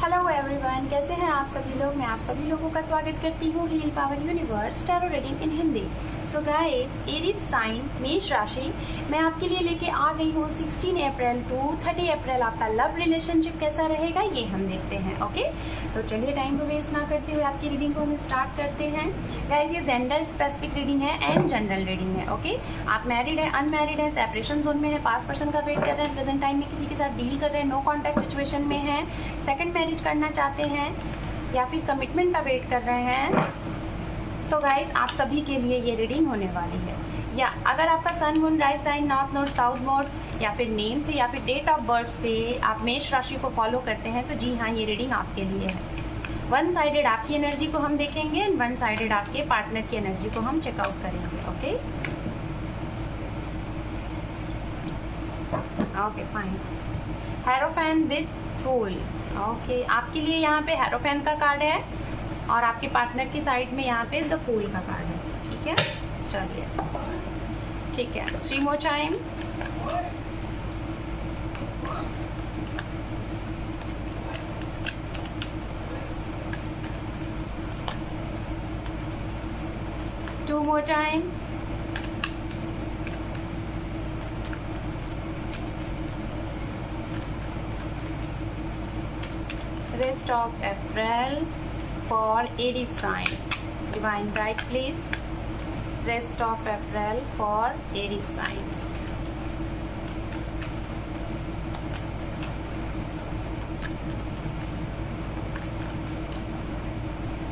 Hello everyone, कैसे हैं आप सभी लोग। मैं आप सभी लोगों का स्वागत करती हूँ heal power universe tarot reading in Hindi. So guys, Aries sign मेष राशि मैं आपके लिए लेके आ गई हूँ 16 अप्रैल टू 30 अप्रैल आपका लव रिलेशनशिप कैसा रहेगा ये हम देखते हैं। ओके, तो चलिए टाइम को वेस्ट ना करते हुए आपकी रीडिंग को हम स्टार्ट करते हैं। गाइस, ये जेंडर स्पेसिफिक रीडिंग है एंड जनरल रीडिंग है। ओके, आप मैरिड है, अनमैरिड है, सेपरेशन जोन में है, पास पर्सन का वेट कर रहे हैं, प्रेजेंट टाइम में किसी के साथ डील कर रहे हैं, नो कॉन्टैक्ट सिचुएशन में है, सेकंड मैरिज करना चाहते हैं या फिर कमिटमेंट का वेट कर रहे हैं, तो गाइज आप सभी के लिए ये रीडिंग होने वाली है। या अगर आपका sun moon rise sign north node south node या फिर नेम से या फिर डेट ऑफ बर्थ से आप मेष राशि को फॉलो करते हैं तो जी हाँ, ये रीडिंग आपके लिए है। वन साइडेड आपकी एनर्जी को हम देखेंगे एंड वन साइडेड आपके पार्टनर की एनर्जी को हम चेकआउट करेंगे। Okay okay fine. Hierophant with fool. Okay, आपके लिए यहाँ पे हेरोफैन का कार्ड है और आपके पार्टनर की साइड में यहाँ पे द फूल का कार्ड है। ठीक है, चलिए ठीक है। 3 more time. Two more time। Rest of April for Aries sign. Divine guide please. Rest of April for Aries sign.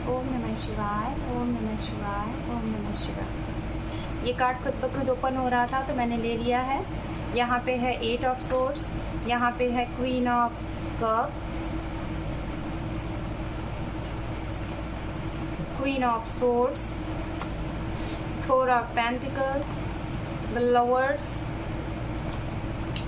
ओम नमः शिवाय, ओम नमः शिवाय, ओम नमः शिवाय। ये कार्ड खुद ब खुद ओपन हो रहा था तो मैंने ले लिया है। यहाँ पे है 8 ऑफ सोर्ड्स, यहाँ पे है queen of cup, Queen of Swords, 4 of Pentacles, the Lovers,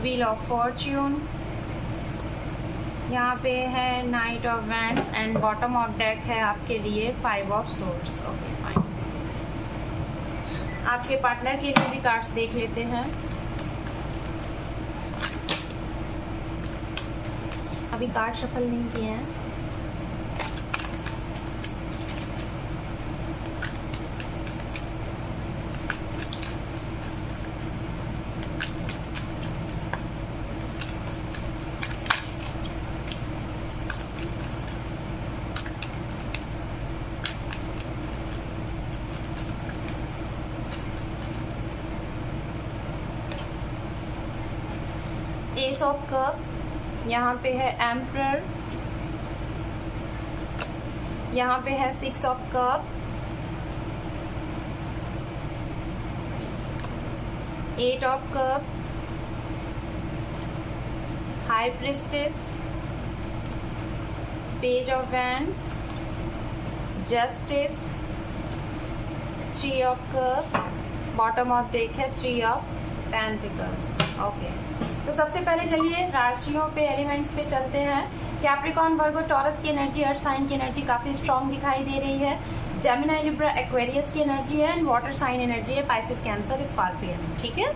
Wheel of Fortune, यहाँ पे है Knight of Wands and bottom of deck है आपके लिए 5 of Swords। Okay fine. आपके पार्टनर के लिए भी कार्ड्स देख लेते हैं। अभी कार्ड शफल नहीं किए हैं। एस ऑफ कप, यहाँ पे है एम्परर, यहाँ पे है 6 of cup, 8 of cup, high priestess, page of wands, justice, 3 of cup, bottom of deck है 3 ऑफ पेंटिकल्स। ओके, तो सबसे पहले चलिए राशियों पे, एलिमेंट्स पे चलते हैं। कैप्रिकॉर्न, वर्गो, टॉरस की एनर्जी, अर्थ साइन की एनर्जी काफी स्ट्रांग दिखाई दे रही है। जेमिनी, लिब्रा, एक्वेरियस की एनर्जी है एंड वाटर साइन एनर्जी है, पाइसेस, कैंसर, स्कॉर्पियन। ठीक है,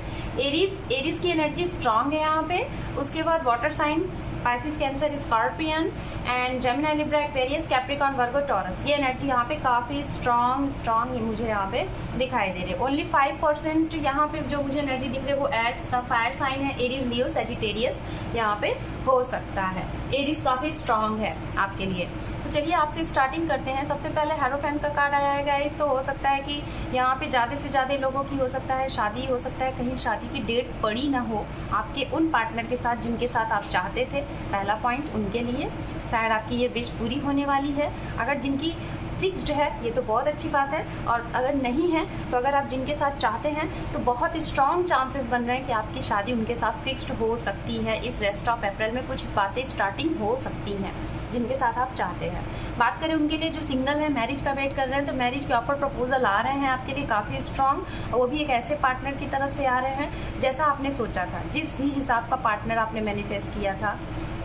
एरीज की एनर्जी स्ट्रांग है यहाँ पे। उसके बाद water sign Pisces, Cancer, scorpion and Gemini, Libra, Aquarius, Capricorn, Virgo, Taurus. ये एनर्जी यहाँ पे काफी स्ट्रांग ये मुझे यहाँ पे दिखाई दे रही है। ओनली 5% यहाँ पे जो मुझे एनर्जी दिख रही है वो एड्स का फायर साइन है, एरीज, लियो, सेजिटेरियस यहाँ पे हो सकता है। एरीज काफी स्ट्रांग है आपके लिए। तो चलिए आपसे स्टार्टिंग करते हैं। सबसे पहले हेरोफैन का कार्ड आया है गाइस, तो हो सकता है कि यहाँ पे ज़्यादा से ज़्यादा लोगों की हो सकता है शादी, हो सकता है कहीं शादी की डेट पड़ी ना हो आपके उन पार्टनर के साथ जिनके साथ आप चाहते थे। पहला पॉइंट उनके लिए शायद आपकी ये विश पूरी होने वाली है। अगर जिनकी फिक्स्ड है ये तो बहुत अच्छी बात है, और अगर नहीं है तो अगर आप जिनके साथ चाहते हैं तो बहुत स्ट्रॉन्ग चांसेस बन रहे हैं कि आपकी शादी उनके साथ फिक्स्ड हो सकती है। इस रेस्ट ऑफ अप्रैल में कुछ बातें स्टार्टिंग हो सकती हैं जिनके साथ आप चाहते हैं। बात करें उनके लिए जो सिंगल है, मैरिज का वेट कर रहे हैं, तो मैरिज के ऑफर प्रपोजल आ रहे हैं आपके लिए काफ़ी स्ट्रांग, और वो भी एक ऐसे पार्टनर की तरफ से आ रहे हैं जैसा आपने सोचा था, जिस भी हिसाब का पार्टनर आपने मैनिफेस्ट किया था।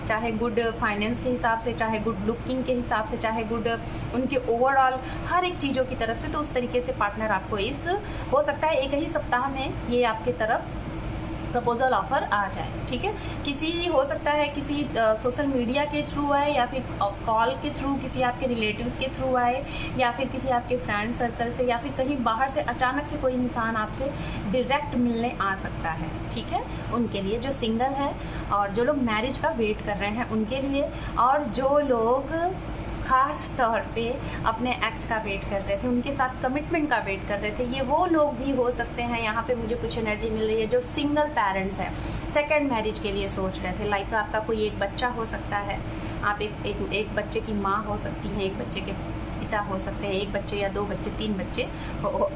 चाहे गुड फाइनेंस के हिसाब से, चाहे गुड लुकिंग के हिसाब से, चाहे गुड उनके ओवरऑल हर एक चीज़ों की तरफ से, तो उस तरीके से पार्टनर आपको इस हो सकता है एक ही सप्ताह में ये आपके तरफ प्रपोजल ऑफर आ जाए, ठीक है। किसी हो सकता है किसी सोशल मीडिया के थ्रू आए, या फिर कॉल के थ्रू किसी आपके रिलेटिव्स के थ्रू आए, या फिर किसी आपके फ्रेंड सर्कल से, या फिर कहीं बाहर से अचानक से कोई इंसान आपसे डायरेक्ट मिलने आ सकता है, ठीक है। उनके लिए जो सिंगल हैं और जो लोग मैरिज का वेट कर रहे हैं उनके लिए, और जो लोग ख़ास तौर पे अपने एक्स का वेट कर रहे थे, उनके साथ कमिटमेंट का वेट कर रहे थे, ये वो लोग भी हो सकते हैं। यहाँ पे मुझे कुछ एनर्जी मिल रही है जो सिंगल पेरेंट्स हैं, सेकंड मैरिज के लिए सोच रहे थे। लाइक आपका कोई एक बच्चा हो सकता है, आप एक बच्चे की माँ हो सकती हैं, एक बच्चे के पिता हो सकते हैं, एक बच्चे या 2 बच्चे 3 बच्चे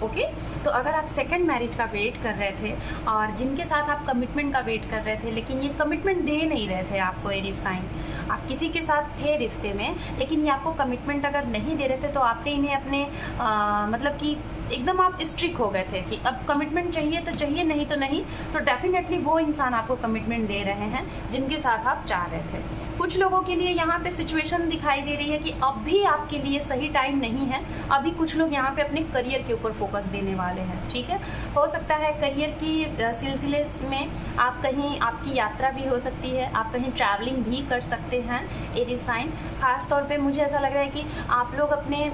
ओके। तो अगर आप सेकंड मैरिज का वेट कर रहे थे और जिनके साथ आप कमिटमेंट का वेट कर रहे थे, लेकिन ये कमिटमेंट दे नहीं रहे थे आपको एरीज साइन, आप किसी के साथ थे रिश्ते में लेकिन ये आपको कमिटमेंट अगर नहीं दे रहे थे, तो आपने इन्हें अपने मतलब कि एकदम आप स्ट्रिक्ट हो गए थे कि अब कमिटमेंट चाहिए तो चाहिए, नहीं तो नहीं। तो डेफिनेटली वो इंसान आपको कमिटमेंट दे रहे हैं जिनके साथ आप चाह रहे थे। कुछ लोगों के लिए यहाँ पे सिचुएशन दिखाई दे रही है कि अब भी आपके लिए सही टाइम नहीं है। अभी कुछ लोग यहाँ पे अपने करियर के ऊपर फोकस देने वाले हैं, ठीक है। हो सकता है करियर की सिलसिले में आप कहीं, आपकी यात्रा भी हो सकती है, आप कहीं ट्रैवलिंग भी कर सकते हैं एरीज साइन। खास तौर पे मुझे ऐसा लग रहा है कि आप लोग अपने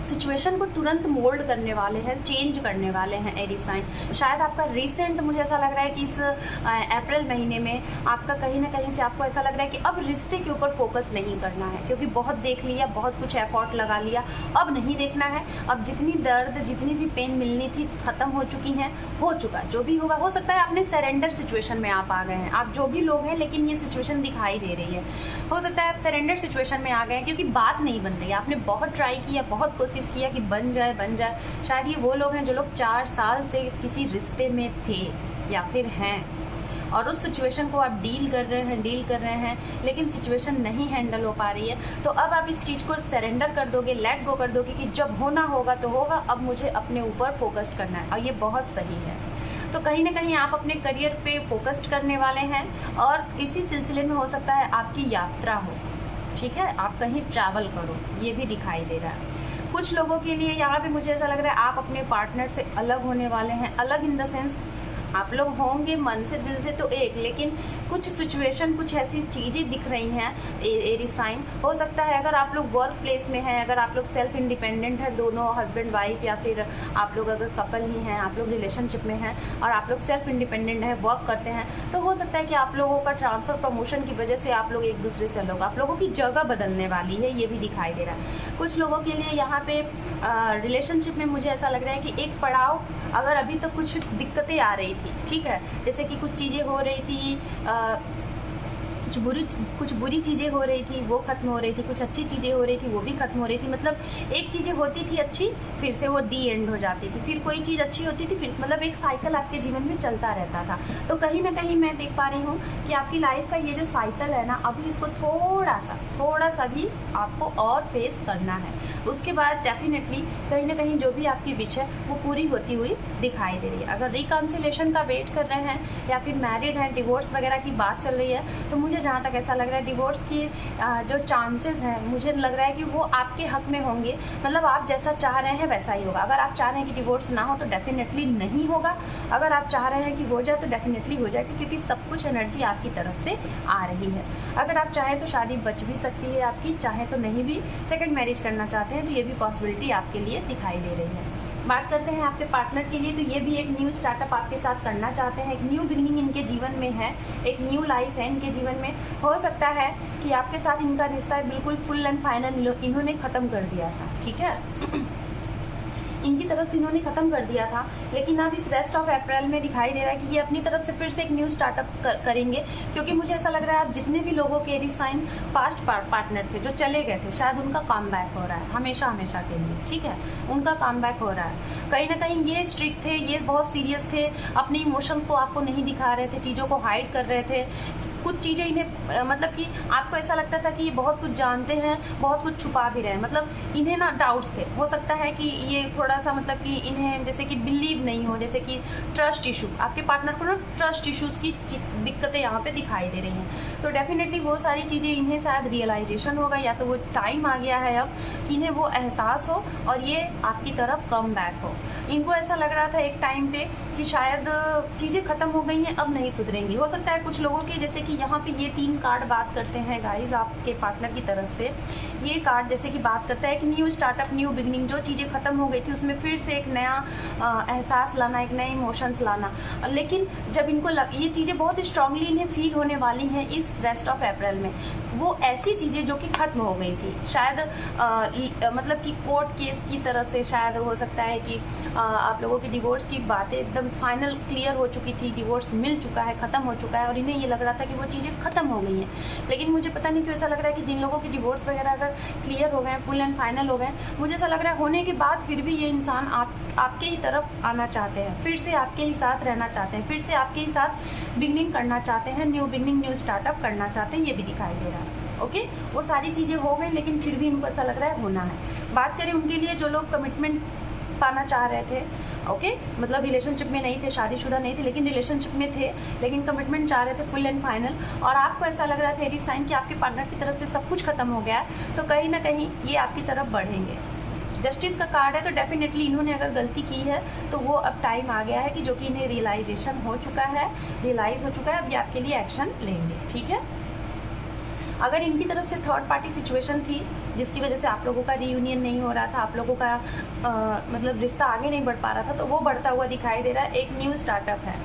सिचुएशन को तुरंत मोल्ड करने वाले हैं, चेंज करने वाले हैं एरीज साइन। शायद आपका रिसेंट, मुझे ऐसा लग रहा है कि इस अप्रैल महीने में आपका कहीं ना कहीं से आपको ऐसा लग रहा है कि अब रिश्ते के ऊपर फोकस नहीं करना है, क्योंकि बहुत देख लिया, बहुत कुछ एफर्ट लगा लिया, अब नहीं देखना है। अब जितनी दर्द, जितनी भी पेन मिलनी थी खत्म हो चुकी हैं, हो चुका जो भी होगा। हो सकता है आपने सरेंडर सिचुएशन में आप आ गए हैं, आप जो भी लोग हैं, लेकिन ये सिचुएशन दिखाई दे रही है। हो सकता है आप सरेंडर सिचुएशन में आ गए हैं क्योंकि बात नहीं बन रही है। आपने बहुत ट्राई किया, बहुत कोशिश किया कि बन जाए बन जाए। शायद ये वो लोग हैं जो लोग 4 साल से किसी रिश्ते में थे या फिर हैं, और उस सिचुएशन को आप डील कर रहे हैं, लेकिन सिचुएशन नहीं हैंडल हो पा रही है। तो अब आप इस चीज़ को सरेंडर कर दोगे, लेट गो कर दोगे कि जब होना होगा तो होगा, अब मुझे अपने ऊपर फोकस करना है, और ये बहुत सही है। तो कहीं ना कहीं आप अपने करियर पे फोकस्ड करने वाले हैं, और इसी सिलसिले में हो सकता है आपकी यात्रा हो, ठीक है, आप कहीं ट्रैवल करो, ये भी दिखाई दे रहा है। कुछ लोगों के लिए यहाँ पे मुझे ऐसा लग रहा है आप अपने पार्टनर से अलग होने वाले हैं। अलग इन द सेंस आप लोग होंगे मन से, दिल से तो एक, लेकिन कुछ सिचुएशन, कुछ ऐसी चीज़ें दिख रही हैं एरीज साइन। हो सकता है अगर आप लोग वर्क प्लेस में हैं, अगर आप लोग सेल्फ इंडिपेंडेंट हैं, दोनों हस्बैंड वाइफ, या फिर आप लोग अगर कपल ही हैं, आप लोग रिलेशनशिप में हैं और आप लोग सेल्फ इंडिपेंडेंट हैं, वर्क करते हैं, तो हो सकता है कि आप लोगों का ट्रांसफर प्रमोशन की वजह से आप लोग एक दूसरे से अलग, आप लोगों की जगह बदलने वाली है, ये भी दिखाई दे रहा है। कुछ लोगों के लिए यहाँ पे रिलेशनशिप में मुझे ऐसा लग रहा है कि एक पड़ाव, अगर अभी तक कुछ दिक्कतें आ रही थी, ठीक है, जैसे कि कुछ चीज़ें हो रही थी, कुछ बुरी चीज़ें हो रही थी, वो खत्म हो रही थी, कुछ अच्छी चीज़ें हो रही थी, वो भी खत्म हो रही थी। मतलब एक चीज़ें होती थी अच्छी, फिर से वो डी एंड हो जाती थी, फिर कोई चीज़ अच्छी होती थी, फिर मतलब एक साइकिल आपके जीवन में चलता रहता था। तो कहीं ना कहीं मैं देख पा रही हूँ कि आपकी लाइफ का ये जो साइकिल है ना, अभी इसको थोड़ा सा भी आपको और फेस करना है। उसके बाद डेफिनेटली कहीं ना कहीं जो भी आपकी विश है वो पूरी होती हुई दिखाई दे रही है। अगर रिकन्सिलेशन का वेट कर रहे हैं या फिर मैरिड हैं, डिवोर्स वगैरह की बात चल रही है, तो मुझे जहाँ तक ऐसा लग रहा है डिवोर्स की जो चांसेस हैं, मुझे लग रहा है कि वो आपके हक में होंगे। मतलब आप जैसा चाह रहे हैं वैसा ही होगा। अगर आप चाह रहे हैं कि डिवोर्स ना हो तो डेफिनेटली नहीं होगा, अगर आप चाह रहे हैं कि हो जाए तो डेफिनेटली हो जाएगी, क्योंकि सब कुछ एनर्जी आपकी तरफ से आ रही है। अगर आप चाहें तो शादी बच भी सकती है आपकी, चाहे तो नहीं भी। सेकंड मैरिज करना चाहते हैं तो ये भी पॉसिबिलिटी आपके लिए दिखाई दे रही है। बात करते हैं आपके पार्टनर के लिए, तो ये भी एक न्यू स्टार्टअप आपके साथ करना चाहते हैं, एक न्यू बिगिनिंग इनके जीवन में है, एक न्यू लाइफ है इनके जीवन में। हो सकता है कि आपके साथ इनका रिश्ता बिल्कुल फुल एंड फाइनल इन्होंने ख़त्म कर दिया था, ठीक है, इनकी तरफ से इन्होंने ख़त्म कर दिया था, लेकिन अब इस रेस्ट ऑफ अप्रैल में दिखाई दे रहा है कि ये अपनी तरफ से फिर से एक न्यू स्टार्टअप करेंगे। क्योंकि मुझे ऐसा लग रहा है आप जितने भी लोगों के एरीज साइन पास्ट पार्टनर थे जो चले गए थे, शायद उनका कम बैक हो रहा है हमेशा के लिए, ठीक है, उनका कम बैक हो रहा है। कहीं ना कहीं ये स्ट्रिक्ट थे, ये बहुत सीरियस थे, अपने इमोशंस को आपको नहीं दिखा रहे थे, चीज़ों को हाइड कर रहे थे, कुछ चीज़ें इन्हें मतलब कि आपको ऐसा लगता था कि ये बहुत कुछ जानते हैं, बहुत कुछ छुपा भी रहे हैं, मतलब इन्हें ना डाउट्स थे। हो सकता है कि ये थोड़ा सा मतलब कि इन्हें जैसे कि बिलीव नहीं हो, जैसे कि ट्रस्ट इशू, आपके पार्टनर को ना ट्रस्ट इशूज़ की दिक्कतें यहाँ पे दिखाई दे रही हैं। तो डेफिनेटली वो सारी चीज़ें इन्हें शायद रियलाइजेशन होगा, या तो वो टाइम आ गया है अब कि इन्हें वो एहसास हो और ये आपकी तरफ कम बैक हो। इनको ऐसा लग रहा था एक टाइम पे कि शायद चीज़ें ख़त्म हो गई हैं, अब नहीं सुधरेंगी। हो सकता है कुछ लोगों की, जैसे कि यहाँ पे ये 3 कार्ड बात करते हैं गाइज आपके पार्टनर की तरफ से। ये कार्ड जैसे कि बात करता है एक न्यू स्टार्टअप, न्यू बिगनिंग, जो चीज़ें ख़त्म हो गई थी उसमें फिर से एक नया एहसास लाना, एक नए इमोशंस लाना। लेकिन जब इनको ये चीज़ें बहुत स्ट्रांगली इन्हें फील होने वाली हैं इस रेस्ट ऑफ अप्रैल में, वो ऐसी चीज़ें जो कि ख़त्म हो गई थी, शायद मतलब कि कोर्ट केस की तरफ से, शायद हो सकता है कि आप लोगों की डिवोर्स की बातें एकदम फाइनल क्लियर हो चुकी थी, डिवोर्स मिल चुका है, ख़त्म हो चुका है और इन्हें ये लग रहा था कि वो चीज़ें ख़त्म हो गई हैं। लेकिन मुझे पता नहीं क्यों ऐसा लग रहा है कि जिन लोगों की डिवोर्स वगैरह अगर क्लियर हो गए, फुल एंड फाइनल हो गए, मुझे ऐसा लग रहा है होने के बाद फिर भी ये इंसान आपके ही तरफ आना चाहते हैं, फिर से आपके ही साथ रहना चाहते हैं, फिर से आपके ही साथ बिगनिंग करना चाहते हैं, न्यू बिगनिंग, न्यू स्टार्टअप करना चाहते हैं, ये भी दिखाई दे रहा है। ओके, वो सारी चीज़ें हो गई लेकिन फिर भी इनको ऐसा लग रहा है होना है। बात करें उनके लिए जो लोग कमिटमेंट पाना चाह रहे थे, ओके, मतलब रिलेशनशिप में नहीं थे, शादीशुदा नहीं थे, लेकिन रिलेशनशिप में थे, लेकिन कमिटमेंट चाह रहे थे फुल एंड फाइनल, और आपको ऐसा लग रहा था एरी साइन कि आपके पार्टनर की तरफ से सब कुछ खत्म हो गया है, तो कहीं ना कहीं ये आपकी तरफ बढ़ेंगे। जस्टिस का कार्ड है, तो डेफिनेटली इन्होंने अगर गलती की है तो वो अब टाइम आ गया है कि जो कि इन्हें रियलाइजेशन हो चुका है, रियलाइज हो चुका है, अब ये आपके लिए एक्शन लेंगे। ठीक है, अगर इनकी तरफ से थर्ड पार्टी सिचुएशन थी जिसकी वजह से आप लोगों का रीयूनियन नहीं हो रहा था, आप लोगों का मतलब रिश्ता आगे नहीं बढ़ पा रहा था, तो वो बढ़ता हुआ दिखाई दे रहा है। एक न्यू स्टार्टअप है,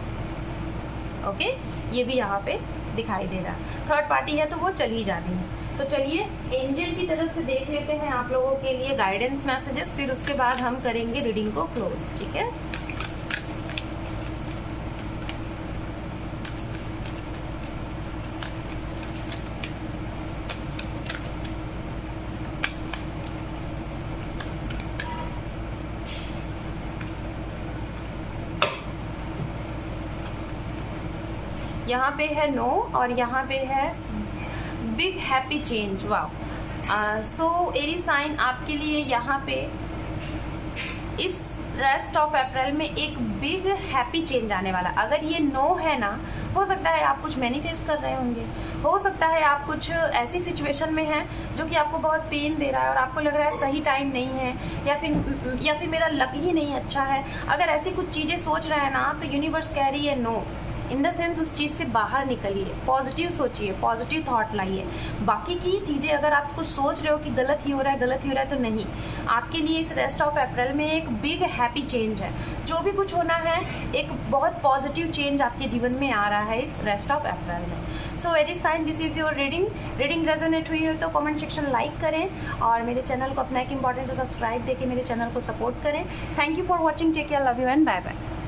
ओके, ये भी यहाँ पे दिखाई दे रहा है। थर्ड पार्टी है तो वो चली जानी है। तो चलिए एंजल की तरफ से देख लेते हैं आप लोगों के लिए गाइडेंस मैसेजेस, फिर उसके बाद हम करेंगे रीडिंग को क्लोज। ठीक है, यहाँ पे है नो और यहाँ पे है बिग हैप्पी चेंज। वाओ, सो एरी साइन आपके लिए यहाँ पे इस रेस्ट ऑफ अप्रैल में एक बिग हैप्पी चेंज आने वाला। अगर ये नो है ना, हो सकता है आप कुछ मैनिफेस्ट कर रहे होंगे, हो सकता है आप कुछ ऐसी सिचुएशन में हैं जो कि आपको बहुत पेन दे रहा है और आपको लग रहा है सही टाइम नहीं है, या फिर मेरा लक ही नहीं अच्छा है। अगर ऐसी कुछ चीज़ें सोच रहे हैं ना, तो यूनिवर्स कह रही है नो, इन द सेंस उस चीज़ से बाहर निकलिए, पॉजिटिव सोचिए, पॉजिटिव थॉट लाइए। बाकी की चीज़ें अगर आप कुछ सोच रहे हो कि गलत ही हो रहा है, गलत ही हो रहा है, तो नहीं, आपके लिए इस रेस्ट ऑफ अप्रैल में एक बिग हैप्पी चेंज है। जो भी कुछ होना है, एक बहुत पॉजिटिव चेंज आपके जीवन में आ रहा है इस रेस्ट ऑफ अप्रैल में। So Aries sign, this is your reading resonate हुई हो तो कमेंट सेक्शन लाइक करें और मेरे चैनल को अपना एक इंपॉर्टेंट सब्सक्राइब देके मेरे चैनल को सपोर्ट करें। Thank you for watching, take care, love you and bye bye.